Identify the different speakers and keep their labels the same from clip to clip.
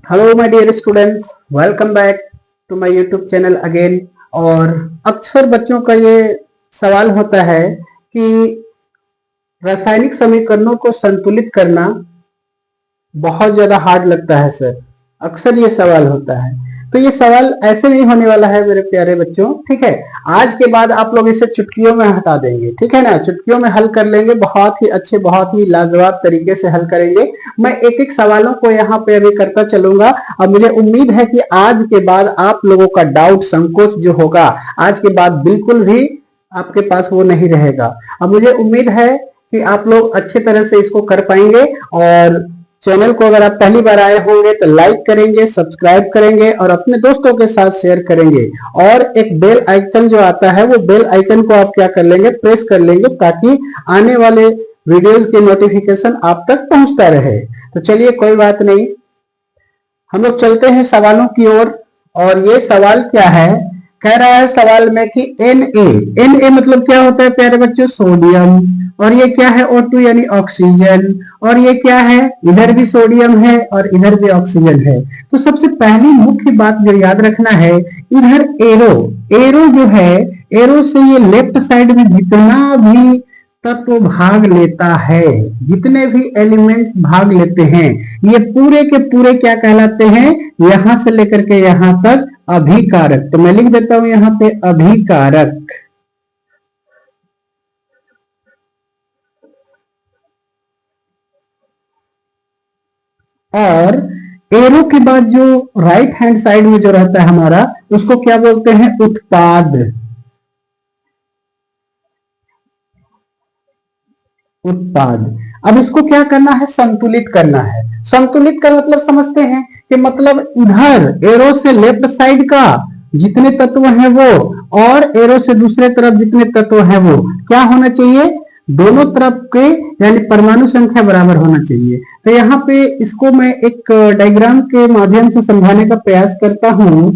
Speaker 1: Hello my dear students, welcome back to my YouTube channel again. और अक्सर बच्चों का ये सवाल होता है कि रासायनिक समीकरणों को संतुलित करना बहुत ज्यादा हार्ड लगता है सर। अक्सर ये सवाल होता है, तो ये सवाल ऐसे नहीं होने वाला है मेरे प्यारे बच्चों। ठीक है, आज के बाद आप लोग इसे चुटकियों में हटा देंगे, ठीक है ना। चुटकियों में हल कर लेंगे, बहुत ही अच्छे, बहुत ही लाजवाब तरीके से हल करेंगे। मैं एक एक सवालों को यहाँ पे अभी करता चलूंगा। अब मुझे उम्मीद है कि आज के बाद आप लोगों का डाउट, संकोच जो होगा, आज के बाद बिल्कुल भी आपके पास वो नहीं रहेगा। अब मुझे उम्मीद है कि आप लोग अच्छे तरह से इसको कर पाएंगे। और चैनल को अगर आप पहली बार आए होंगे तो लाइक करेंगे, सब्सक्राइब करेंगे और अपने दोस्तों के साथ शेयर करेंगे। और एक बेल आइकन जो आता है, वो बेल आइकन को आप क्या कर लेंगे, प्रेस कर लेंगे, ताकि आने वाले वीडियोस के नोटिफिकेशन आप तक पहुंचता रहे। तो चलिए, कोई बात नहीं, हम लोग चलते हैं सवालों की ओर। और ये सवाल क्या है, कह रहा है सवाल में कि Na मतलब क्या होता है प्यारे बच्चों, सोडियम। और ये क्या है, O2 यानी ऑक्सीजन। और ये क्या है, इधर भी सोडियम है और इधर भी ऑक्सीजन है। तो सबसे पहली मुख्य बात जो याद रखना है, इधर एरो एरो जो है, एरो से ये लेफ्ट साइड में जितना भी तत्व भाग लेता है, जितने भी एलिमेंट्स भाग लेते हैं, ये पूरे के पूरे क्या कहलाते हैं, यहां से लेकर के यहां तक अभिकारक। तो मैं लिख देता हूं यहां पे अभिकारक। और एरो के बाद जो राइट हैंड साइड में जो रहता है हमारा, उसको क्या बोलते हैं, उत्पाद। उत्पाद। अब इसको क्या करना है, संतुलित करना है। संतुलित का मतलब समझते हैं कि मतलब इधर एरो से लेफ्ट साइड का जितने तत्व हैं वो, और एरो से दूसरे तरफ जितने तत्व हैं वो क्या होना चाहिए, दोनों तरफ के यानी परमाणु संख्या बराबर होना चाहिए। तो यहाँ पे इसको मैं एक डायग्राम के माध्यम से समझाने का प्रयास करता हूं।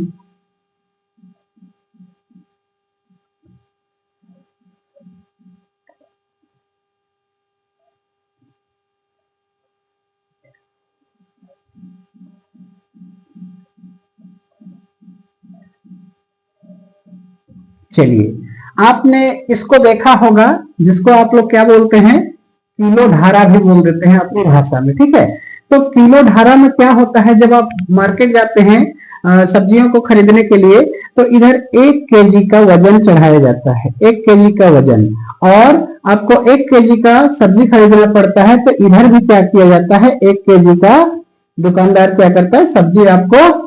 Speaker 1: चलिए, आपने इसको देखा होगा, जिसको आप लोग क्या बोलते हैं, किलो धारा भी बोल देते हैं अपनी भाषा में। ठीक है, तो किलो धारा में क्या होता है, जब आप मार्केट जाते हैं सब्जियों को खरीदने के लिए, तो इधर 1 kg का वजन चढ़ाया जाता है, 1 kg का वजन। और आपको 1 kg का सब्जी खरीदना पड़ता है, तो इधर भी क्या किया जाता है, 1 kg का दुकानदार क्या करता है, सब्जी आपको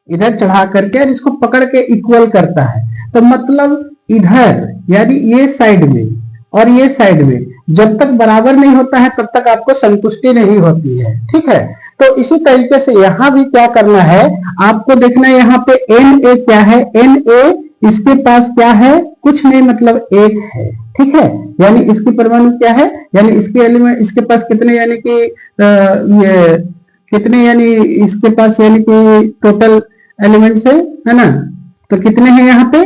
Speaker 1: इधर चढ़ा करके और इसको पकड़ के इक्वल करता है। तो मतलब इधर यानी ये साइड में और ये साइड में जब तक बराबर नहीं होता है, तब तक आपको संतुष्टि नहीं होती है। ठीक है, तो इसी तरीके से यहां भी क्या करना है, आपको देखना है यहाँ पे Na क्या है, Na इसके पास क्या है, कुछ नहीं, मतलब 1 है। ठीक है, यानी इसकी परमाणु क्या है, यानी इसके एलिमेंट, इसके पास कितने, यानी कि ये कितने, यानी इसके पास यानी कि टोटल एलिमेंट्स है ना। तो कितने हैं, यहाँ पे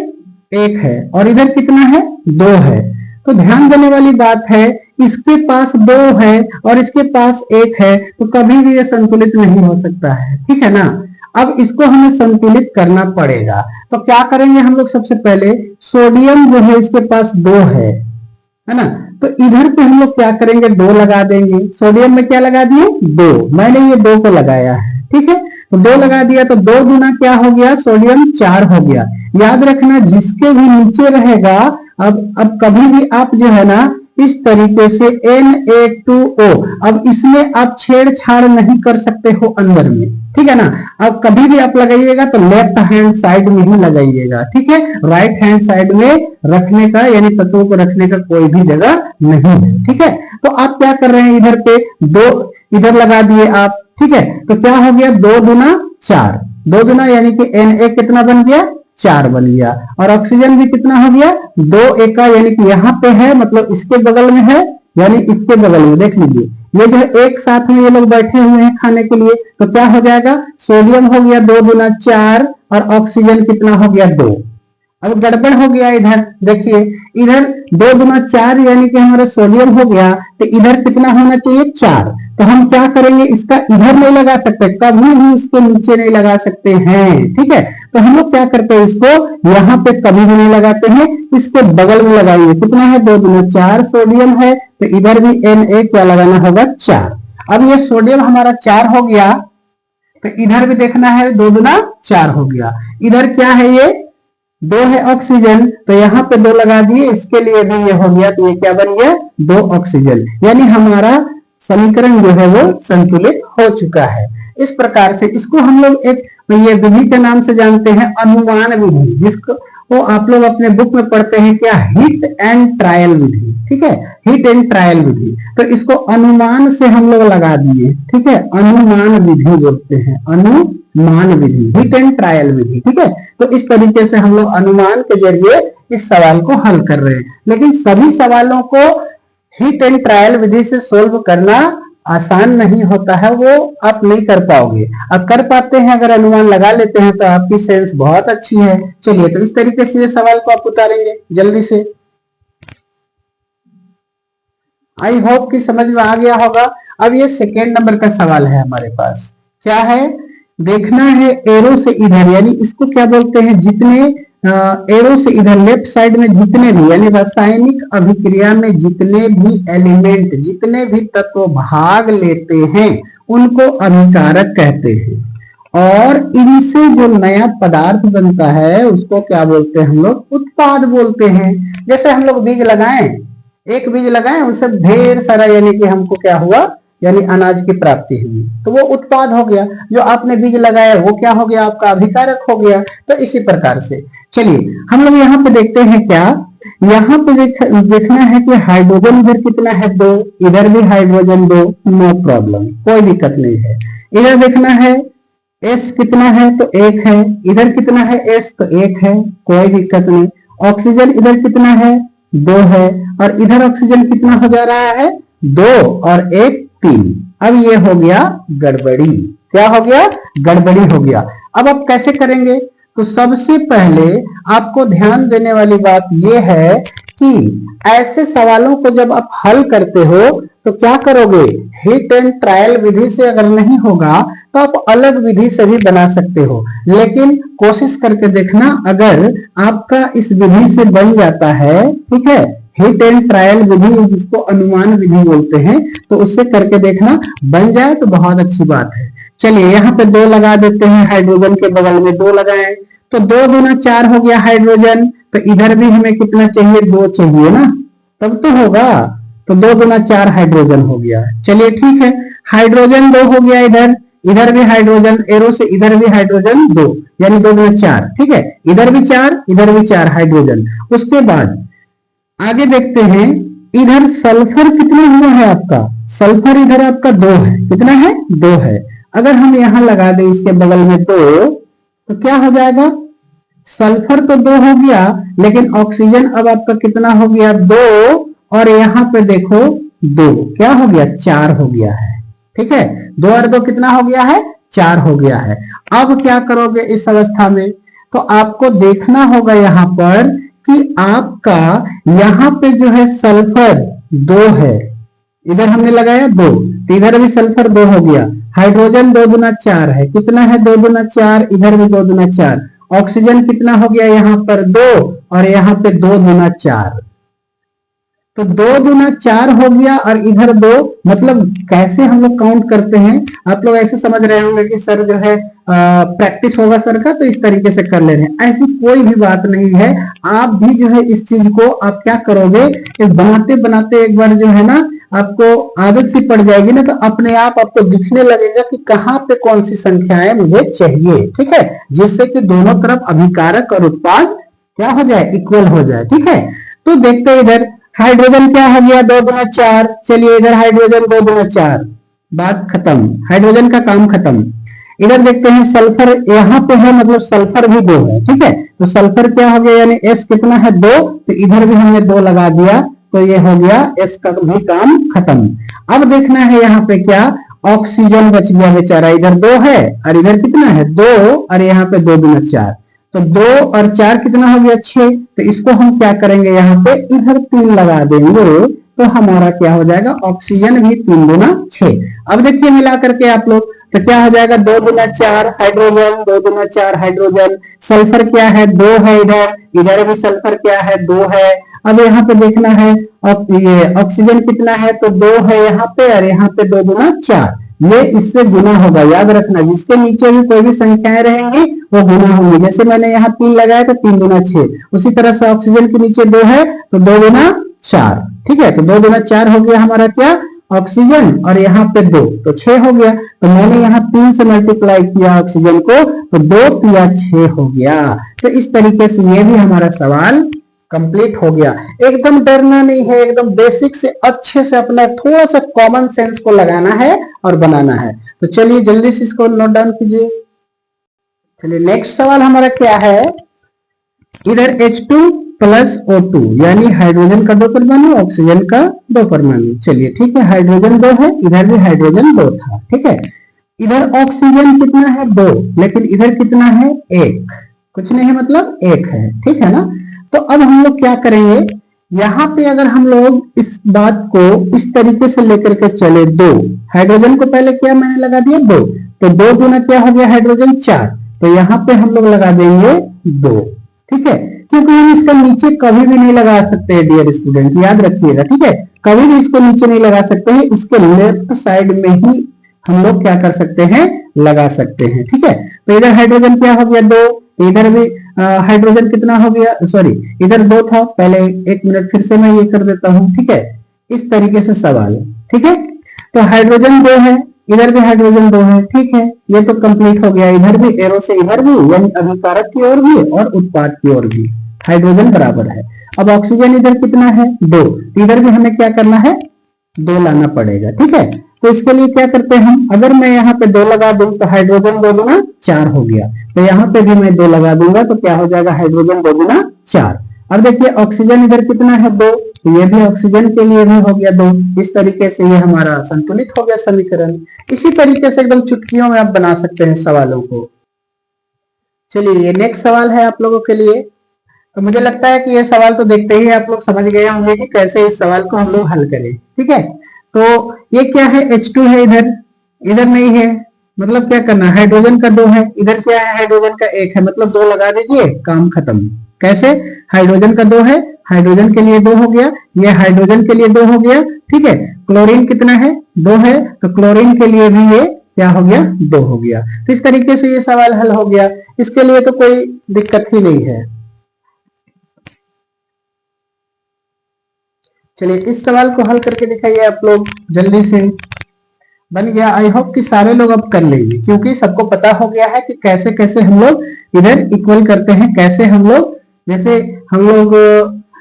Speaker 1: 1 है और इधर कितना है, 2 है। तो ध्यान देने वाली बात है, इसके पास 2 है और इसके पास 1 है, तो कभी भी ये संतुलित नहीं हो सकता है। ठीक है ना। अब इसको हमें संतुलित करना पड़ेगा, तो क्या करेंगे हम लोग, सबसे पहले सोडियम जो है इसके पास 2 है ना। तो इधर पे हम लोग क्या करेंगे, 2 लगा देंगे। सोडियम में क्या लगा दिए, 2। मैंने ये 2 को लगाया है। ठीक है, तो 2 लगा दिया, तो 2 गुना क्या हो गया, सोडियम 4 हो गया। याद रखना, जिसके भी नीचे रहेगा, अब कभी भी आप जो है ना इस तरीके से Na2O, अब इसमें आप छेड़छाड़ नहीं कर सकते हो अंदर में। ठीक है ना। अब कभी भी आप लगाइएगा तो लेफ्ट हैंड साइड में ही लगाइएगा। ठीक है, राइट हैंड साइड में रखने का, यानी तत्वों को रखने का कोई भी जगह नहीं है। ठीक है, तो आप क्या कर रहे हैं, इधर पे 2 इधर लगा दिए आप। ठीक है, तो क्या हो गया, 2 गुना 4, 2 गुना यानी कि Na कितना बन गया, 4 बन गया। और ऑक्सीजन भी कितना हो गया, 2 एका, यानी कि यहाँ पे है, मतलब इसके बगल में है, यानी इसके बगल में। देख लीजिए, ये जो है एक साथ में ये लोग बैठे हुए हैं खाने के लिए, तो क्या हो जाएगा, सोडियम हो गया 2 गुना 4 और ऑक्सीजन कितना हो गया, 2। अब गड़बड़ हो गया इधर, देखिए इधर 2 गुना 4 यानी कि हमारा सोडियम हो गया, तो इधर कितना होना चाहिए 4। तो हम क्या करेंगे, इसका इधर नहीं लगा सकते, कभी भी इसको नीचे नहीं लगा सकते हैं, ठीक है। तो हम लोग क्या करते हैं, इसको यहाँ पे कभी भी नहीं लगाते हैं, इसके बगल में लगाएंगे। कितना है 2 गुना 4 सोडियम है, तो इधर भी Na क्या लगाना होगा 4। अब ये सोडियम हमारा 4 हो गया, तो इधर भी देखना है 2 गुना 4 हो गया। इधर क्या है, ये 2 है ऑक्सीजन, तो यहाँ पे 2 लगा दिए, इसके लिए भी ये हो गया, तो ये क्या बन गया 2 ऑक्सीजन, यानी हमारा समीकरण जो है वो संतुलित हो चुका है। इस प्रकार से इसको हम लोग एक ये विधि के नाम से जानते हैं, अनुमान विधि, जिसको वो आप लोग अपने बुक में पढ़ते हैं क्या, हिट एंड ट्रायल विधि, ठीक है, हिट एंड ट्रायल विधि। तो इसको अनुमान से हम लोग लगा दिए, ठीक है, अनुमान विधि बोलते हैं, अनुमान विधि, हिट एंड ट्रायल विधि, ठीक है। तो इस तरीके से हम लोग अनुमान के जरिए इस सवाल को हल कर रहे हैं, लेकिन सभी सवालों को हिट एंड ट्रायल विधि से सोल्व करना आसान नहीं होता है, वो आप नहीं कर पाओगे। अब कर पाते हैं, अगर अनुमान लगा लेते हैं तो आपकी सेंस बहुत अच्छी है। चलिए, तो इस तरीके से ये सवाल को आप उतारेंगे जल्दी से। आई होप कि समझ में आ गया होगा। अब ये सेकेंड नंबर का सवाल है हमारे पास, क्या है, देखना है एरो से इधर, यानी इसको क्या बोलते हैं, जितने एरो से इधर लेफ्ट साइड में जितने भी, यानी रासायनिक अभिक्रिया में जितने भी एलिमेंट, जितने भी तत्व भाग लेते हैं उनको अभिकारक कहते हैं, और इनसे जो नया पदार्थ बनता है उसको क्या बोलते हैं हम लोग, उत्पाद बोलते हैं। जैसे हम लोग बीज लगाएं, एक बीज लगाएं, उससे ढेर सारा यानी कि हमको क्या हुआ, यानी अनाज की प्राप्ति हुई, तो वो उत्पाद हो गया। जो आपने बीज लगाया वो क्या हो गया, आपका अभिकारक हो गया। तो इसी प्रकार से चलिए हम लोग यहाँ पे देखते हैं, क्या यहाँ पे देखना है कि हाइड्रोजन इधर कितना है 2, इधर भी हाइड्रोजन 2, नो प्रॉब्लम, कोई दिक्कत नहीं है। इधर देखना है S कितना है, तो 1 है, इधर कितना है S, तो 1 है, कोई दिक्कत नहीं। ऑक्सीजन इधर कितना है 2 है, और इधर ऑक्सीजन कितना हो जा रहा है 2 और 1 3। अब ये हो गया गड़बड़ी, क्या हो गया, गड़बड़ी हो गया। अब आप कैसे करेंगे, तो सबसे पहले आपको ध्यान देने वाली बात यह है कि ऐसे सवालों को जब आप हल करते हो तो क्या करोगे, हिट एंड ट्रायल विधि से अगर नहीं होगा तो आप अलग विधि से भी बना सकते हो, लेकिन कोशिश करके देखना, अगर आपका इस विधि से बन जाता है, ठीक है, हिट एंड ट्रायल विधि जिसको अनुमान विधि बोलते हैं, तो उससे करके देखना, बन जाए तो बहुत अच्छी बात है। चलिए यहाँ पे 2 लगा देते हैं, हाइड्रोजन के बगल में 2 लगाएं, तो 2 गुना 4 हो गया हाइड्रोजन, तो इधर भी हमें कितना चाहिए, 2 चाहिए ना, तब तो होगा, तो 2 गुना 4 हाइड्रोजन हो गया। चलिए ठीक है, हाइड्रोजन 2 हो गया, इधर इधर भी हाइड्रोजन, एरो से इधर भी हाइड्रोजन 2, यानी 2 गुना 4, ठीक है, इधर भी 4 इधर भी 4 हाइड्रोजन। उसके बाद आगे देखते हैं, इधर सल्फर कितना हुआ है आपका, सल्फर इधर आपका 2 है, कितना है 2 है। अगर हम यहां लगा दें इसके बगल में 2, तो क्या हो जाएगा, सल्फर तो 2 हो गया, लेकिन ऑक्सीजन अब आपका कितना हो गया 2, और यहाँ पे देखो 2 क्या हो गया 4 हो गया है, ठीक है, 2 और 2 कितना हो गया है 4 हो गया है। अब क्या करोगे इस अवस्था में, तो आपको देखना होगा यहाँ पर कि आपका यहाँ पे जो है सल्फर 2 है, इधर हमने लगाया 2, तो इधर भी सल्फर 2 हो गया, हाइड्रोजन 2 गुना 4 है, कितना है 2 गुना 4, इधर भी 2 गुना 4, ऑक्सीजन कितना हो गया यहाँ पर 2, और यहाँ पे 2 गुना 4, तो 2 गुना 4 हो गया, और इधर 2, मतलब कैसे हम लोग काउंट करते हैं, आप लोग ऐसे समझ रहे होंगे कि सर जो है प्रैक्टिस होगा सर का, तो इस तरीके से कर ले रहे हैं, ऐसी कोई भी बात नहीं है। आप भी जो है इस चीज को आप क्या करोगे, बनाते बनाते एक बार जो है ना आपको आदत सी पड़ जाएगी ना, तो अपने आप आपको दिखने लगेगा कि कहाँ पे कौन सी संख्याएं मुझे चाहिए, ठीक है, जिससे कि दोनों तरफ अभिकारक और उत्पाद क्या हो जाए, इक्वल हो जाए, ठीक है। तो देखते हैं इधर हाइड्रोजन क्या हो गया 2 गुना 4, चलिए इधर हाइड्रोजन 2 गुना 4, बात खत्म, हाइड्रोजन का काम खत्म। इधर देखते हैं सल्फर यहाँ पे है, मतलब सल्फर भी 2 है, ठीक है, तो सल्फर क्या हो गया, यानी S कितना है 2, तो इधर भी हमने 2 लगा दिया, तो ये हो गया S का भी काम खत्म। अब देखना है यहाँ पे क्या, ऑक्सीजन बच गया बेचारा, इधर 2 है और इधर कितना है 2, और यहाँ पे 2 गुना 4, तो 2 और 4 कितना हो गया 6। तो इसको हम क्या करेंगे, यहाँ पे इधर 3 लगा देंगे तो हमारा क्या हो जाएगा, ऑक्सीजन भी 3 गुना 6। अब देखिए मिला करके आप लोग, तो क्या हो जाएगा 2 गुना 4 हाइड्रोजन, 2 गुना 4 हाइड्रोजन। सल्फर क्या है 2 है, इधर इधर भी सल्फर क्या है 2 है। अब यहाँ पे देखना है ये ऑक्सीजन कितना है, तो 2 है यहाँ पे और यहाँ पे 2 गुना 4। ये इससे गुना होगा, याद रखना जिसके नीचे भी कोई भी संख्याएं रहेंगी वो गुना होंगी। जैसे मैंने यहाँ 3 लगाया तो 3 गुना 6, उसी तरह से ऑक्सीजन के नीचे 2 है तो 2 गुना 4। ठीक है, तो 2 गुना 4 हो गया हमारा क्या, ऑक्सीजन, और यहाँ पे 2 तो 6 हो गया। तो मैंने यहाँ 3 से मल्टीप्लाई किया ऑक्सीजन को तो 2 या 6 हो गया। तो इस तरीके से ये भी हमारा सवाल कंप्लीट हो गया। एकदम डरना नहीं है, एकदम बेसिक से अच्छे से अपना थोड़ा सा कॉमन सेंस को लगाना है और बनाना है। तो चलिए जल्दी से इसको नोट डाउन कीजिए। चलिए नेक्स्ट सवाल हमारा क्या है, इधर H2 प्लस O2 यानी हाइड्रोजन का 2 परमाणु, ऑक्सीजन का 2 परमाणु। चलिए ठीक है, हाइड्रोजन 2 है, इधर भी हाइड्रोजन 2 था। ठीक है, इधर ऑक्सीजन कितना है 2, लेकिन इधर कितना है 1, कुछ नहीं है मतलब 1 है। ठीक है ना, तो अब हम लोग क्या करेंगे, यहाँ पे अगर हम लोग इस बात को इस तरीके से लेकर के चले, 2 हाइड्रोजन को पहले क्या मैंने लगा दिया 2, तो 2 गुना क्या हो गया हाइड्रोजन 4, तो यहाँ पे हम लोग लगा देंगे 2। ठीक है, क्योंकि हम इसका नीचे कभी भी नहीं लगा सकते हैं डियर स्टूडेंट, याद रखिएगा। ठीक है, कभी भी इसको नीचे नहीं लगा सकते हैं, इसके लेफ्ट साइड में ही हम लोग क्या कर सकते हैं, लगा सकते हैं। ठीक है, तो इधर हाइड्रोजन क्या हो गया 2, इधर भी हाइड्रोजन कितना हो गया, सॉरी इधर 2 था, पहले 1 मिनट फिर से मैं ये कर देता हूं। ठीक है, इस तरीके से सवाल। ठीक है, तो हाइड्रोजन 2 है, इधर भी हाइड्रोजन 2 है। ठीक है, ये तो कंप्लीट हो गया। इधर भी एरो से इधर भी, यानी अभिकारक की ओर भी और उत्पाद की ओर भी हाइड्रोजन बराबर है। अब ऑक्सीजन इधर कितना है 2, इधर भी हमें क्या करना है 2 लाना पड़ेगा। ठीक है, तो इसके लिए क्या करते हैं हम, अगर मैं यहाँ पे 2 लगा दूं तो हाइड्रोजन 2 गुना 4 हो गया, तो यहाँ पे भी मैं 2 लगा दूंगा तो क्या हो जाएगा हाइड्रोजन 2 गुना 4। अब देखिए ऑक्सीजन इधर कितना है 2, तो ये भी ऑक्सीजन के लिए भी हो गया 2। इस तरीके से ये हमारा संतुलित हो गया समीकरण। इसी तरीके से एकदम चुटकियों में आप बना सकते हैं सवालों को। चलिए ये नेक्स्ट सवाल है आप लोगों के लिए। तो मुझे लगता है कि ये सवाल तो देखते ही आप लोग समझ गए होंगे कि कैसे इस सवाल को हम लोग हल करें। ठीक है, तो ये क्या है H2 है, इधर इधर नहीं है, मतलब क्या करना है, हाइड्रोजन का 2 है, इधर क्या है हाइड्रोजन का 1 है, मतलब 2 लगा दीजिए, काम खत्म। कैसे, हाइड्रोजन का 2 है, हाइड्रोजन के लिए 2 हो गया, ये हाइड्रोजन के लिए 2 हो गया। ठीक है, क्लोरीन कितना है 2 है, तो क्लोरीन के लिए भी ये क्या हो गया 2 हो गया। तो इस तरीके से ये सवाल हल हो गया, इसके लिए तो कोई दिक्कत ही नहीं है। चलिए इस सवाल को हल करके दिखाइए आप लोग जल्दी से। बन गया, आई होप कि सारे लोग अब कर लेंगे, क्योंकि सबको पता हो गया है कि कैसे कैसे हम लोग इधर इक्वल करते हैं, कैसे हम लोग, जैसे हम लोग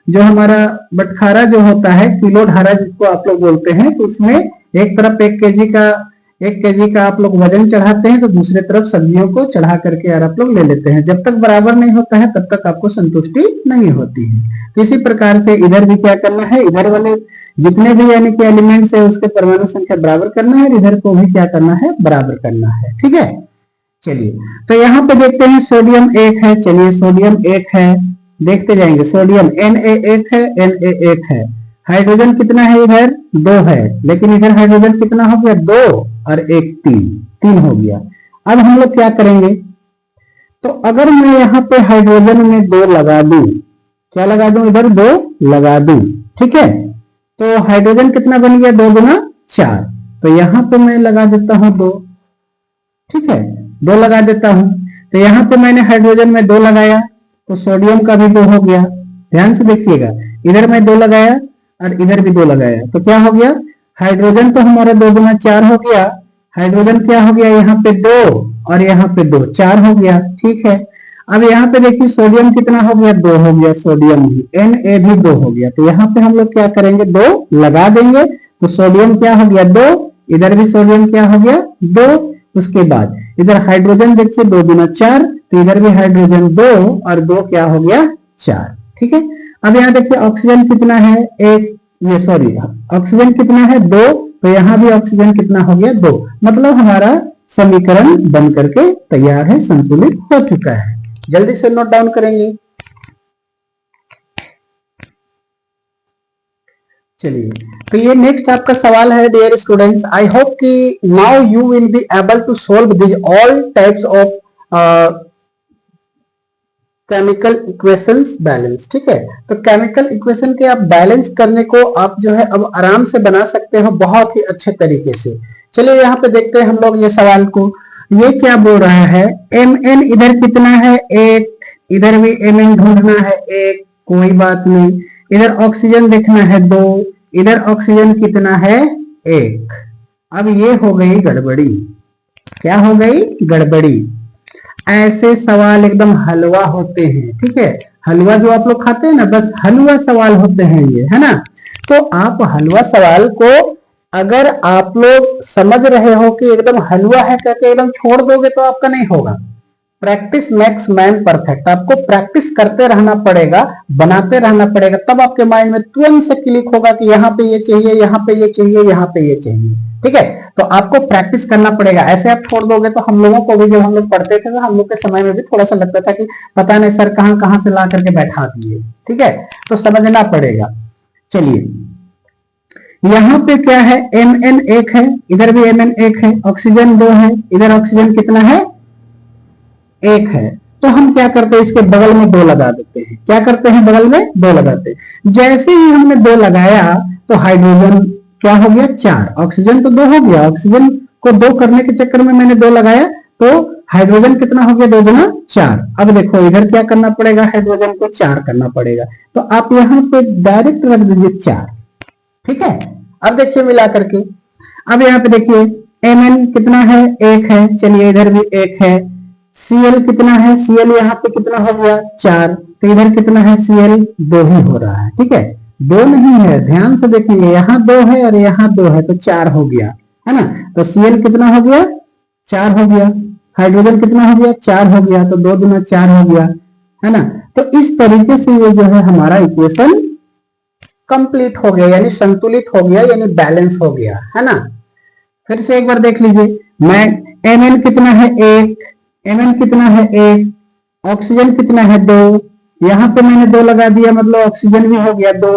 Speaker 1: जो हमारा बटखारा जो होता है, किलो धारा जिसको आप लोग बोलते हैं, तो उसमें एक तरफ 1 केजी का आप लोग वजन चढ़ाते हैं, तो दूसरे तरफ सब्जियों को चढ़ा करके यार आप लोग ले लेते हैं। जब तक बराबर नहीं होता है तब तक आपको संतुष्टि नहीं होती है। तो इसी प्रकार से इधर भी क्या करना है, इधर वाले जितने भी यानी कि एलिमेंट्स है उसके परमाणु संख्या बराबर करना है, इधर को भी क्या करना है बराबर करना है। ठीक है, चलिए तो यहाँ पे देखते हैं सोडियम 1 है। चलिए सोडियम 1 है, देखते जाएंगे, सोडियम Na1 है, Na1 है। हाइड्रोजन कितना है, इधर 2 है, लेकिन इधर हाइड्रोजन कितना हो गया 2 और 1 3 हो गया। अब हम लोग क्या करेंगे, तो अगर मैं यहाँ पे हाइड्रोजन में 2 लगा दूं, क्या लगा दूं, इधर 2 लगा दूं। ठीक है, तो हाइड्रोजन कितना बन गया 2 गुना 4, तो यहाँ पे मैं लगा देता हूं 2। ठीक है, 2 लगा देता हूं, तो यहाँ पे मैंने हाइड्रोजन में 2 लगाया तो सोडियम का भी 2 हो गया। ध्यान से देखिएगा, इधर मैं 2 लगाया और इधर भी 2 लगाया, तो क्या हो गया, हाइड्रोजन तो हमारा 2 गुना 4 हो गया, हाइड्रोजन क्या हो गया यहाँ पे 2 और यहाँ पे 2 4 हो गया। ठीक है, अब यहाँ पे देखिए सोडियम कितना हो गया 2 हो गया, सोडियम भी Na भी 2 हो गया, तो यहाँ पे हम लोग क्या करेंगे 2 लगा देंगे, तो सोडियम क्या हो गया 2, इधर भी सोडियम क्या हो गया 2। उसके बाद इधर हाइड्रोजन देखिए 2 गुना 4, तो इधर भी हाइड्रोजन 2 और 2 क्या हो गया 4। ठीक है, अब यहाँ देखिए ऑक्सीजन कितना है 1, ये सॉरी ऑक्सीजन कितना है 2, तो यहाँ भी ऑक्सीजन कितना हो गया 2, मतलब हमारा समीकरण बन करके तैयार है, संतुलित हो चुका है। जल्दी से नोट डाउन करेंगे। चलिए, तो ये नेक्स्ट आपका सवाल है डियर स्टूडेंट्स। आई होप कि now you will be able to solve this all types of chemical equations balance. ठीक है, तो केमिकल इक्वेशन के आप बैलेंस करने को आप जो है अब आराम से बना सकते हो बहुत ही अच्छे तरीके से। चलिए यहाँ पे देखते हैं हम लोग ये सवाल को। ये क्या बोल रहा है, एम एन इधर कितना है, एक, इधर भी एम एन ढूंढना है, एक, कोई बात नहीं। इधर ऑक्सीजन देखना है, दो, इधर ऑक्सीजन कितना है, एक। अब ये हो गई गड़बड़ी। क्या हो गई, गड़बड़ी। ऐसे सवाल एकदम हलवा होते हैं। ठीक है, हलवा जो आप लोग खाते हैं ना, बस हलवा सवाल होते हैं ये, है ना। तो आप हलवा सवाल को अगर आप लोग समझ रहे हो कि एकदम हलवा है करके एकदम छोड़ दोगे तो आपका नहीं होगा। Practice makes man perfect. आपको प्रैक्टिस करते रहना पड़ेगा, बनाते रहना पड़ेगा, तब आपके माइंड में तुरंत से क्लिक होगा कि यहाँ पे ये चाहिए, यहाँ पे ये चाहिए, यहाँ पे ये चाहिए। ठीक है, तो आपको प्रैक्टिस करना पड़ेगा। ऐसे आप छोड़ दोगे तो हम लोगों को भी, जब हम लोग पढ़ते थे तो हम लोग के समय में भी थोड़ा सा लगता था कि पता नहीं सर कहाँ कहाँ से ला करके बैठा दिए। ठीक है, तो समझना पड़ेगा। चलिए, यहाँ पे क्या है, एम एन एक है, इधर भी एम एन एक है, ऑक्सीजन दो है, इधर ऑक्सीजन कितना है, एक है। तो हम क्या करते हैं, इसके बगल में दो लगा देते हैं। क्या करते हैं, बगल में दो लगाते हैं। जैसे ही हमने दो लगाया तो हाइड्रोजन क्या हो गया, चार। ऑक्सीजन तो दो हो गया, ऑक्सीजन को दो करने के चक्कर में मैंने दो लगाया तो हाइड्रोजन कितना हो गया, दो गुना चार। अब देखो इधर क्या करना पड़ेगा, हाइड्रोजन को चार करना पड़ेगा। तो आप यहाँ पे डायरेक्ट रख दीजिए चार। ठीक है, अब देखिए मिला करके। अब यहाँ पे देखिए Mn कितना है, एक है। चलिए इधर भी एक है। Cl कितना है, Cl यहाँ पे कितना हो गया, चार। तो इधर कितना है, Cl दो ही हो रहा है। ठीक है, दो नहीं है, ध्यान से देखेंगे, यहाँ दो है और यहाँ दो है तो चार हो गया, है ना। तो Cl कितना हो गया, चार हो गया। हाइड्रोजन कितना हो गया, चार हो गया। तो दो गुना चार हो गया, है ना। तो इस तरीके से ये जो है हमारा इक्वेशन कंप्लीट हो गया, यानी संतुलित हो गया, यानी बैलेंस हो गया, है ना। फिर से एक बार देख लीजिए, मैं Mn कितना है, एक, Mn कितना है, एक, ऑक्सीजन कितना है, दो। यहाँ पे मैंने दो लगा दिया, मतलब ऑक्सीजन भी हो गया दो,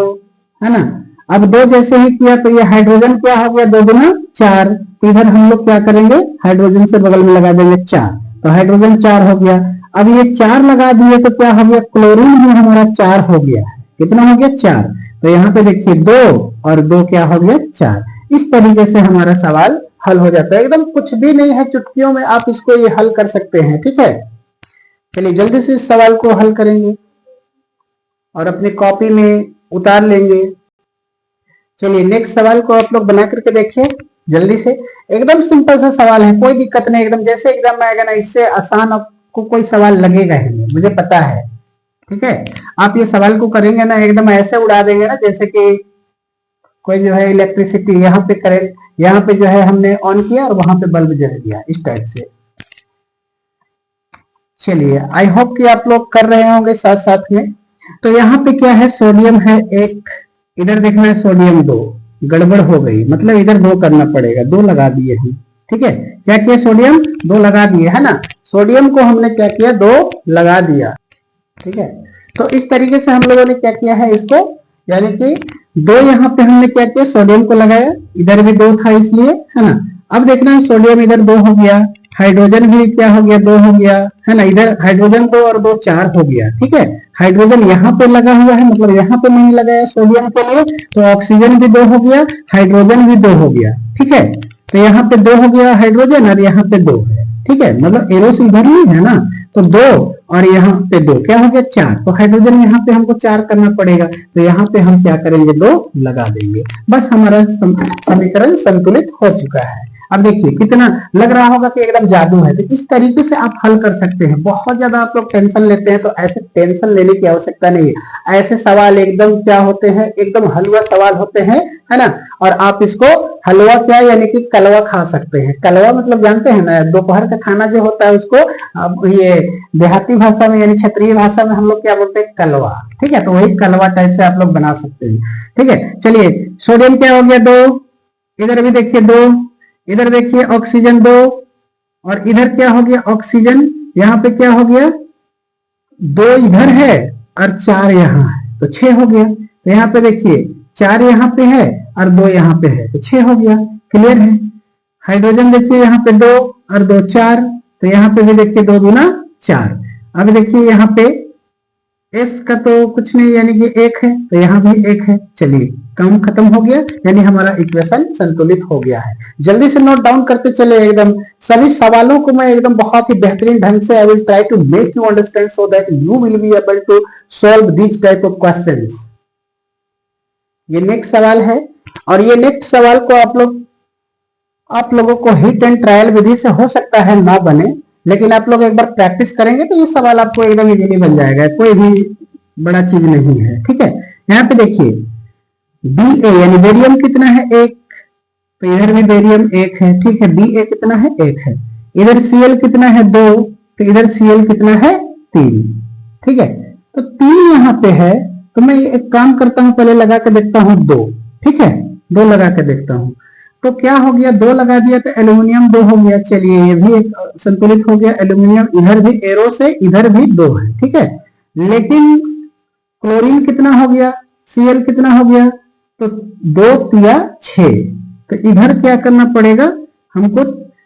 Speaker 1: है ना। अब दो जैसे ही किया तो ये हाइड्रोजन क्या हो गया, दो गुना चार। तो इधर हम लोग क्या करेंगे, हाइड्रोजन से बगल में लगा देंगे चार, तो हाइड्रोजन चार हो गया। अब ये चार लगा दिए तो क्या हो गया, क्लोरीन भी हमारा चार हो गया। कितना हो गया, चार। तो यहाँ पे देखिए दो और दो क्या हो गया, चार। इस तरीके से हमारा सवाल हल हो जाता है। एकदम कुछ भी नहीं है, चुटकियों में आप इसको ये हल कर सकते हैं। ठीक है, चलिए जल्दी से इस सवाल को हल करेंगे और अपनी कॉपी में उतार लेंगे। चलिए नेक्स्ट सवाल को आप लोग बना करके देखिए जल्दी से। एकदम सिंपल सा सवाल है, कोई दिक्कत नहीं, एकदम जैसे एग्जाम में आएगा ना, इससे आसान आपको कोई सवाल लगेगा ही नहीं, मुझे पता है। ठीक है, आप ये सवाल को करेंगे ना, एकदम ऐसे उड़ा देंगे ना जैसे कि कोई जो है इलेक्ट्रिसिटी यहाँ पे करंट, यहाँ पे जो है हमने ऑन किया और वहां पे बल्ब जल गया, इस टाइप से। चलिए आई होप कि आप लोग कर रहे होंगे साथ साथ में। तो यहाँ पे क्या है, सोडियम है एक, इधर देखना है सोडियम दो। गड़बड़ हो गई, मतलब इधर दो करना पड़ेगा, दो लगा दिए हम। ठीक है, क्या किया, सोडियम दो लगा दिए, है ना। सोडियम को हमने क्या किया, दो लगा दिया। ठीक है, तो इस तरीके से हम लोगों ने क्या किया है इसको, यानी कि दो यहाँ पे हमने क्या किया, सोडियम को लगाया, इधर भी दो था इसलिए, है ना। अब देखना है सोडियम इधर दो हो गया, हाइड्रोजन भी क्या हो गया, दो हो गया, है ना। इधर हाइड्रोजन दो और दो चार हो गया। ठीक है, हाइड्रोजन यहाँ पे लगा हुआ है, मतलब यहाँ पे नहीं लगाया सोडियम के लिए, तो ऑक्सीजन भी दो हो गया, हाइड्रोजन भी दो हो गया। ठीक है, तो यहाँ पे दो हो गया हाइड्रोजन और यहाँ पे दो है। ठीक है, मतलब एरोस इधर ही है ना, तो दो और यहाँ पे दो क्या हो गया, चार। तो हाइड्रोजन यहाँ पे हमको चार करना पड़ेगा, तो यहाँ पे हम क्या करेंगे, दो लगा देंगे। बस हमारा समीकरण संतुलित हो चुका है। अब देखिए कितना लग रहा होगा कि एकदम जादू है, तो इस तरीके से आप हल कर सकते हैं। बहुत ज्यादा आप लोग टेंशन लेते हैं, तो ऐसे टेंशन लेने की आवश्यकता नहीं है। ऐसे सवाल एकदम क्या होते हैं, एकदम हलवा सवाल होते हैं, है ना। और आप इसको हलवा क्या, यानी कि कलवा खा सकते हैं। कलवा मतलब जानते हैं ना, दोपहर का खाना जो होता है उसको अब ये देहाती भाषा में यानी क्षेत्रीय भाषा में हम लोग क्या बोलते हैं, कलवा। ठीक है, तो वही कलवा टाइप से आप लोग बना सकते हैं। ठीक है, चलिए सोडियम क्या हो गया, दो, इधर भी देखिए दो, इधर देखिए ऑक्सीजन दो, और इधर क्या हो गया, ऑक्सीजन, यहाँ पे क्या हो गया, दो इधर है और 4 यहाँ है तो 6 हो गया। तो यहाँ पे देखिए 4 यहाँ पे है और 2 यहाँ पे है तो 6 हो गया। क्लियर है। हाइड्रोजन देखिए यहाँ पे 2 और 2 4, तो यहाँ पे भी देखिए 2 दूना 4। अब देखिए यहाँ पे एस का तो कुछ नहीं यानी कि 1 है, तो यहाँ भी 1 है। चलिए काम खत्म हो गया, यानी हमारा इक्वेशन संतुलित हो गया है। जल्दी से नोट डाउन करते चले एकदम सभी सवालों को मैं एकदम बहुत ही बेहतरीन ढंग से I will try to make you understand so that you will be able to solve this type of questions. ये नेक्स्ट सवाल है और ये नेक्स्ट सवाल को आप लोगों को हिट एंड ट्रायल विधि से हो सकता है ना बने, लेकिन आप लोग एक बार प्रैक्टिस करेंगे तो ये सवाल आपको एकदम इजीली बन जाएगा, कोई भी बड़ा चीज नहीं है। ठीक है। यहाँ पे देखिए बी ए यानी बेरियम कितना है 1, तो इधर भी बेरियम 1 है। ठीक है। बी ए कितना है 1 है। इधर Cl कितना है 2, तो इधर Cl कितना है 3। ठीक है। तो 3 यहाँ पे है, तो मैं एक काम करता हूं पहले लगा के देखता हूं 2। ठीक है। 2 लगा के देखता हूं तो क्या हो गया, 2 लगा दिया तो एल्यूमिनियम 2 हो गया। चलिए ये भी एक संतुलित हो गया। एल्यूमिनियम इधर भी एरो से इधर भी 2 है। ठीक है। लेकिन क्लोरीन कितना हो गया, Cl कितना हो गया, तो 2 तिया 6, तो इधर क्या करना पड़ेगा हमको,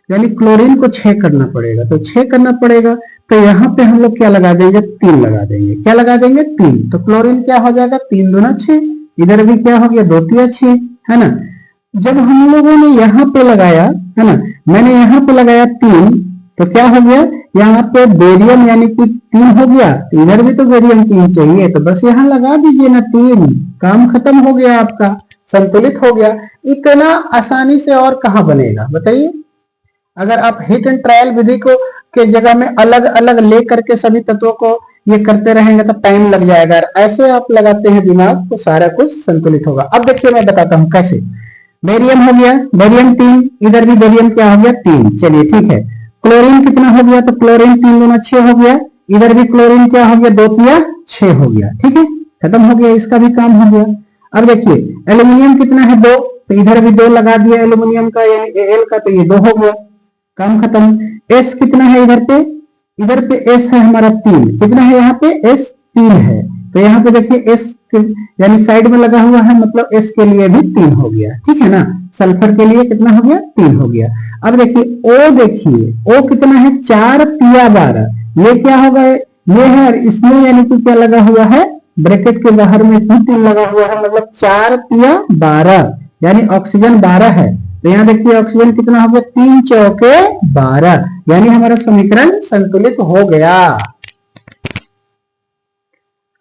Speaker 1: यानी क्लोरीन को 6 करना पड़ेगा। तो 6 करना पड़ेगा, तो यहाँ पे हम लोग क्या लगा देंगे 3 लगा देंगे। क्या लगा देंगे 3, तो क्लोरीन क्या हो जाएगा 3 दूना 6। इधर भी क्या हो गया 2 तिया 6, है ना। जब हम लोगों ने यहाँ पे लगाया, है ना, मैंने यहाँ पे लगाया 3, तो क्या हो गया यहाँ पे बेरियम यानी कि 3 हो गया, तो इधर भी तो बेरियम 3 चाहिए, तो बस यहाँ लगा दीजिए ना 3, काम खत्म हो गया आपका, संतुलित हो गया। इतना आसानी से और कहाँ बनेगा बताइए। अगर आप हिट एंड ट्रायल विधि को के जगह में अलग अलग ले करके सभी तत्वों को ये करते रहेंगे तो टाइम लग जाएगा। ऐसे आप लगाते हैं दिमाग तो सारा कुछ संतुलित होगा। अब देखिए मैं बताता हूं कैसे। बेरियम हो गया, बेरियम 3, इधर भी बेरियम क्या हो गया 3। चलिए ठीक है। क्लोरीन कितना हो गया, तो क्लोरीन 3 दूना 6 हो गया। इधर भी क्लोरीन क्या हो गया 2 तिया 6 हो गया। ठीक है। खत्म हो गया, इसका भी काम हो गया। अब देखिए एल्यूमिनियम कितना है 2, तो इधर भी 2 लगा दिया एल्यूमिनियम का यानी Al का, तो ये 2 हो गया, काम खत्म। S कितना है इधर पे S है हमारा 3, कितना है यहाँ पे S 3 है, तो यहाँ पे देखिए S यानी साइड में लगा हुआ है, मतलब S के लिए भी 3 हो गया। ठीक है ना। सल्फर के लिए कितना हो गया 3 हो गया। अब देखिए O कितना है 4 तिया 12, ये क्या होगा ये है, और इसमें यानी कि क्या लगा हुआ है ब्रैकेट के बाहर में 3 लगा हुआ है, मतलब 4 तिया 12 यानी ऑक्सीजन 12 है। तो यहाँ देखिए ऑक्सीजन कितना हो गया 3 चौके 12, यानी हमारा समीकरण संतुलित हो गया।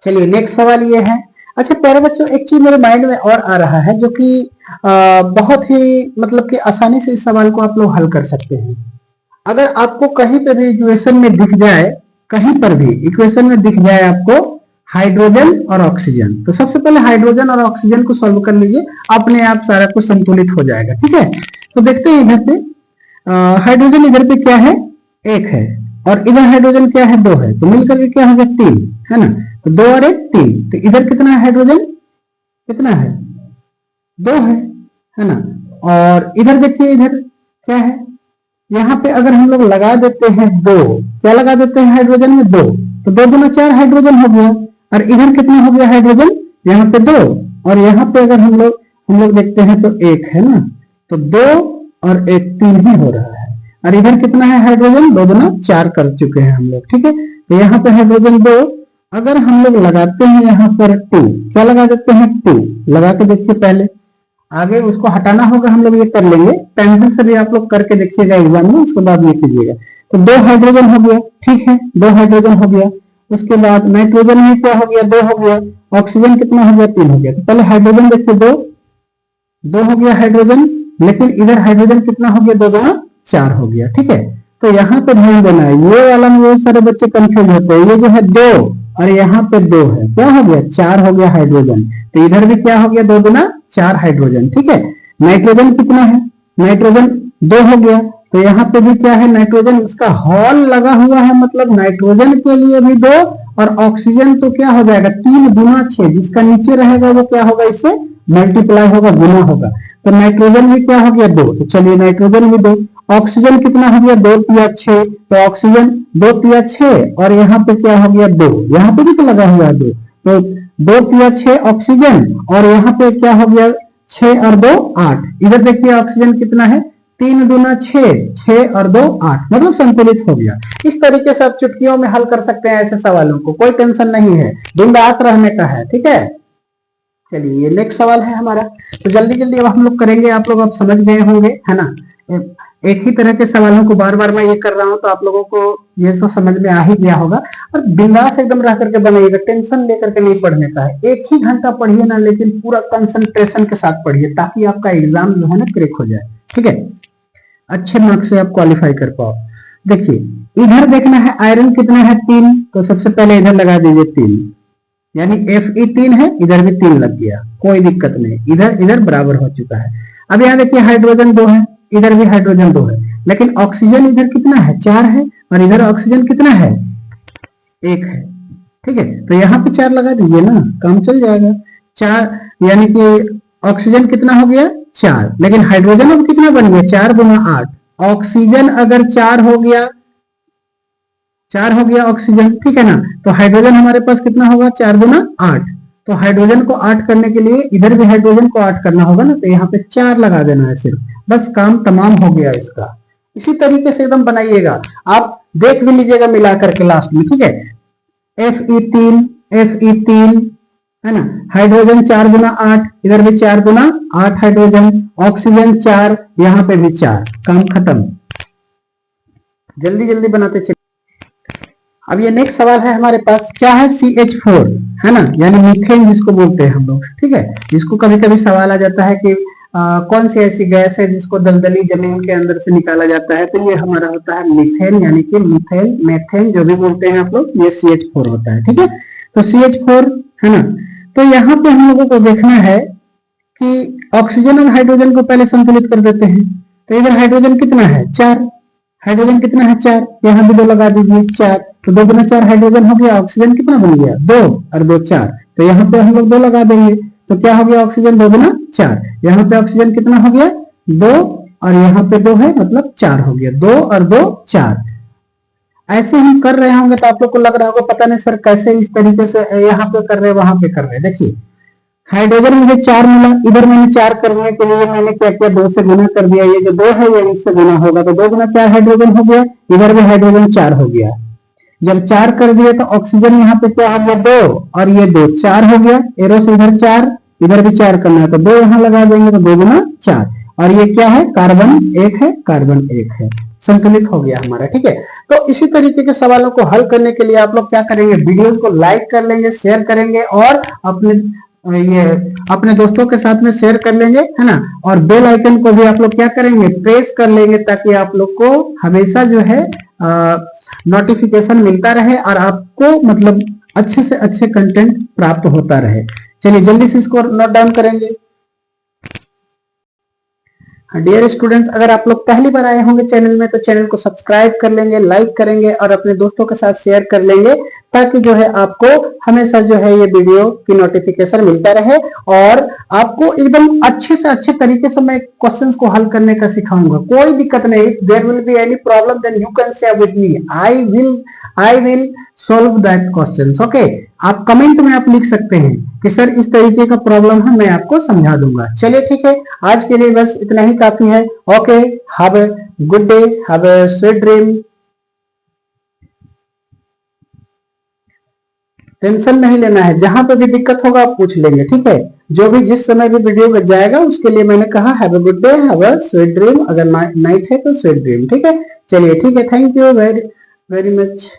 Speaker 1: चलिए नेक्स्ट सवाल ये है। अच्छा प्यारे बच्चों, एक चीज मेरे माइंड में और आ रहा है जो कि बहुत ही मतलब कि आसानी से इस सवाल को आप लोग हल कर सकते हैं। अगर आपको कहीं पर भी इक्वेशन में दिख जाए, कहीं पर भी इक्वेशन में दिख जाए आपको हाइड्रोजन और ऑक्सीजन, तो सबसे पहले हाइड्रोजन और ऑक्सीजन को सॉल्व कर लीजिए, अपने आप सारा कुछ संतुलित हो जाएगा। ठीक है। तो देखते हैं इधर पे हाइड्रोजन इधर पे क्या है 1 है, और इधर हाइड्रोजन क्या है 2 है, तो मिलकर के क्या हो गया 3, है ना। तो 2 और 1 3, तो इधर कितना है हाइड्रोजन कितना है 2 है ना। और इधर देखिए इधर क्या है, यहाँ पे अगर हम लोग लगा देते हैं 2, क्या लगा देते हैं हाइड्रोजन में 2, तो 2 दूना 4 हाइड्रोजन हो गया। और इधर कितना हो गया हाइड्रोजन यहाँ पे 2, और यहाँ पे अगर हम लोग देखते हैं तो 1 है ना, तो 2 और 1 3 ही हो रहा है। और इधर कितना है हाइड्रोजन 2 दूना 4 कर चुके हैं हम लोग। ठीक है। तो यहाँ पे हाइड्रोजन 2, अगर हम लोग लगाते हैं यहाँ पर 2, क्या लगा देते हैं 2 लगा के देखिए, पहले आगे उसको हटाना होगा, हम लोग ये कर लेंगे, पेंसिल से भी आप लोग करके देखिएगा एग्जाम में, उसके बाद ये कीजिएगा। तो 2 हाइड्रोजन हो गया। ठीक है। 2 हाइड्रोजन हो गया। उसके बाद नाइट्रोजन में क्या हो गया 2 हो गया। ऑक्सीजन कितना हो गया 3 हो गया। तो पहले हाइड्रोजन देखिए 2 हो गया हाइड्रोजन, लेकिन इधर हाइड्रोजन कितना हो गया 2 दूना 4 हो गया। ठीक है। तो यहाँ पे ध्यान देना है, ये वाला में बहुत सारे बच्चे कंफ्यूज होते हैं, ये जो है 2 और यहाँ पे 2 है, क्या हो गया 4 हो गया हाइड्रोजन, तो इधर भी क्या हो गया 2 दूना 4 हाइड्रोजन। ठीक है। नाइट्रोजन कितना है, नाइट्रोजन 2 हो गया, तो यहाँ पे भी क्या है नाइट्रोजन, उसका हॉल लगा हुआ है, मतलब नाइट्रोजन के लिए भी 2, और ऑक्सीजन तो क्या हो जाएगा 3 दूना 6, जिसका नीचे रहेगा वो क्या होगा इससे मल्टीप्लाई होगा, गुना होगा। तो नाइट्रोजन भी क्या हो गया 2, तो चलिए नाइट्रोजन भी 2, ऑक्सीजन कितना हो गया, 2 तिया 6, तो ऑक्सीजन 2 तिया 6 और यहाँ पे क्या हो गया 2, यहाँ पे भी तो लगा हुआ है 2, तो 2 तिया 6 ऑक्सीजन और यहाँ पे क्या हो गया 6 और 2 8। इधर देखिए ऑक्सीजन कितना है 3 दूना 6, 6 और 2 8, मतलब संतुलित हो गया। इस तरीके से आप चुटकियों में हल कर सकते हैं ऐसे सवालों को, कोई टेंशन नहीं है, बिंदास रहने का है, ठीक है। चलिए ये नेक्स्ट सवाल है हमारा, तो जल्दी जल्दी अब हम लोग करेंगे, आप लोग अब समझ गए होंगे, है ना। एक ही तरह के सवालों को बार बार मैं ये कर रहा हूं तो आप लोगों को ये तो समझ में आ ही गया होगा। और बिंदास एकदम रह करके बनाइएगा, टेंशन लेकर के नहीं पढ़ने का है। एक ही घंटा पढ़िए ना, लेकिन पूरा कंसंट्रेशन के साथ पढ़िए ताकि आपका एग्जाम जो है ना क्रैक हो जाए, ठीक है, अच्छे मार्क्स से आप क्वालिफाई कर पाओ। देखिए इधर देखना है आयरन कितना है 3, तो सबसे पहले इधर लगा दीजिए 3, यानी Fe 3 है, इधर भी 3 लग गया, कोई दिक्कत नहीं, इधर इधर बराबर हो चुका है। अब यहाँ देखिए हाइड्रोजन 2 है, इधर भी हाइड्रोजन 2 है, लेकिन ऑक्सीजन इधर कितना है 4 है और इधर ऑक्सीजन कितना है 1 है, ठीक है, तो यहाँ पे 4 लगा दीजिए ना, काम चल जाएगा। 4 यानी कि ऑक्सीजन कितना हो गया 4, लेकिन हाइड्रोजन अब कितना बन गया 4 गुना 8। ऑक्सीजन अगर 4 हो गया, 4 हो गया ऑक्सीजन, ठीक है ना, तो हाइड्रोजन हमारे पास कितना होगा 4 गुना 8, तो हाइड्रोजन को 8 करने के लिए इधर भी हाइड्रोजन को 8 करना होगा ना, तो यहाँ पे 4 लगा देना है सिर्फ, बस काम तमाम हो गया इसका। इसी तरीके से एकदम बनाइएगा, आप देख भी लीजिएगा मिला करके लास्ट में, ठीक है। Fe3 है ना, हाइड्रोजन 4 गुना 8, इधर भी 4 गुना 8 हाइड्रोजन, ऑक्सीजन 4, यहाँ पे भी 4, काम खत्म। जल्दी जल्दी बनाते चलिए। अब ये नेक्स्ट सवाल है हमारे पास, क्या है CH4, है ना, यानी मीथेन जिसको बोलते हैं हम लोग, ठीक है। जिसको कभी कभी सवाल आ जाता है कि कौन सी ऐसी गैस है जिसको दलदली जमीन के अंदर से निकाला जाता है, तो ये हमारा होता है मीथेन, यानी कि मीथेन मेथेन जो भी बोलते हैं आप लोग, ये CH4 होता है, ठीक है। तो CH4 है ना, तो यहाँ पे हम लोगों को देखना है कि ऑक्सीजन और हाइड्रोजन को पहले संतुलित कर देते हैं। तो इधर हाइड्रोजन कितना है 4, हाइड्रोजन कितना है 4, यहाँ भी 2 लगा दीजिए 4, तो 2 गुना 4 हाइड्रोजन हो गया, ऑक्सीजन कितना बन गया 2 और 2 4, तो यहाँ पे हम लोग 2 लगा देंगे, तो क्या हो गया ऑक्सीजन 2 गुना 4, यहाँ पे ऑक्सीजन कितना हो गया 2 और यहाँ पे 2 है, मतलब 4 हो गया, 2 और 2 4। ऐसे हम कर रहे होंगे तो आप लोग को लग रहा होगा पता नहीं सर कैसे इस तरीके से यहाँ पे कर रहे वहां पे कर रहे। देखिए हाइड्रोजन मुझे 4 मिला, इधर मैंने 4 करने के लिए मैंने क्या किया 2 से गुना कर दिया, ये जो 2 है ये इससे गुना होगा, तो 2 गुना 4 हाइड्रोजन हो गया, इधर भी हाइड्रोजन 4 हो गया। जब 4 कर दिए तो ऑक्सीजन यहाँ पे क्या हो गया 2 और ये 2 4 हो गया, एरो से इधर 4, इधर भी 4 करना है तो 2 यहाँ लगा देंगे, तो 2 गुना 4, और ये क्या है कार्बन 1 है, कार्बन 1 है, संतुलित हो गया हमारा, ठीक है। तो इसी तरीके के सवालों को हल करने के लिए आप लोग क्या करेंगे, वीडियोस को लाइक कर लेंगे, शेयर करेंगे और अपने दोस्तों के साथ में शेयर कर लेंगे, है ना, और बेल आइकन को भी आप लोग क्या करेंगे प्रेस कर लेंगे, ताकि आप लोग को हमेशा जो है नोटिफिकेशन मिलता रहे और आपको मतलब अच्छे से अच्छे कंटेंट प्राप्त होता रहे। चलिए जल्दी से इसको नोट डाउन करेंगे। डियर स्टूडेंट्स, अगर आप लोग पहली बार आए होंगे चैनल में तो चैनल को सब्सक्राइब कर लेंगे, लाइक करेंगे और अपने दोस्तों के साथ शेयर कर लेंगे, ताकि जो है आपको हमेशा जो है ये वीडियो की नोटिफिकेशन मिलता रहे और आपको एकदम अच्छे से अच्छे तरीके से मैं क्वेश्चंस को हल करने का सिखाऊंगा। कोई दिक्कत नहीं, there will be any problem then you can share with me, I will solve that questions, okay. आप कमेंट में आप लिख सकते हैं कि सर इस तरीके का प्रॉब्लम है, मैं आपको समझा दूंगा। चलिए ठीक है, आज के लिए बस इतना ही काफी है। Okay, have a good day, have a sweet dream. Tension नहीं लेना है, जहां पे भी दिक्कत होगा आप पूछ लेंगे, ठीक है। जो भी जिस समय भी वीडियो जाएगा उसके लिए मैंने कहा have a good day, have a sweet dream, अगर नाइट है तो स्वीट ड्रीम, ठीक है। चलिए ठीक है, thank you very very much.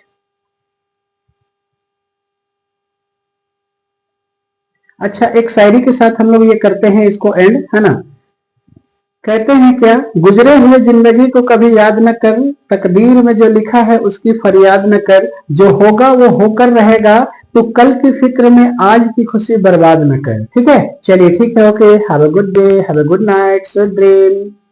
Speaker 1: अच्छा, एक शायरी के साथ हम लोग ये करते हैं इसको एंड, है ना। कहते हैं क्या, गुजरे हुए जिंदगी को कभी याद न कर, तकदीर में जो लिखा है उसकी फरियाद न कर, जो होगा वो होकर रहेगा, तो कल की फिक्र में आज की खुशी बर्बाद न कर, ठीक है। चलिए ठीक है, okay, have a good day, have a good night, sweet dream.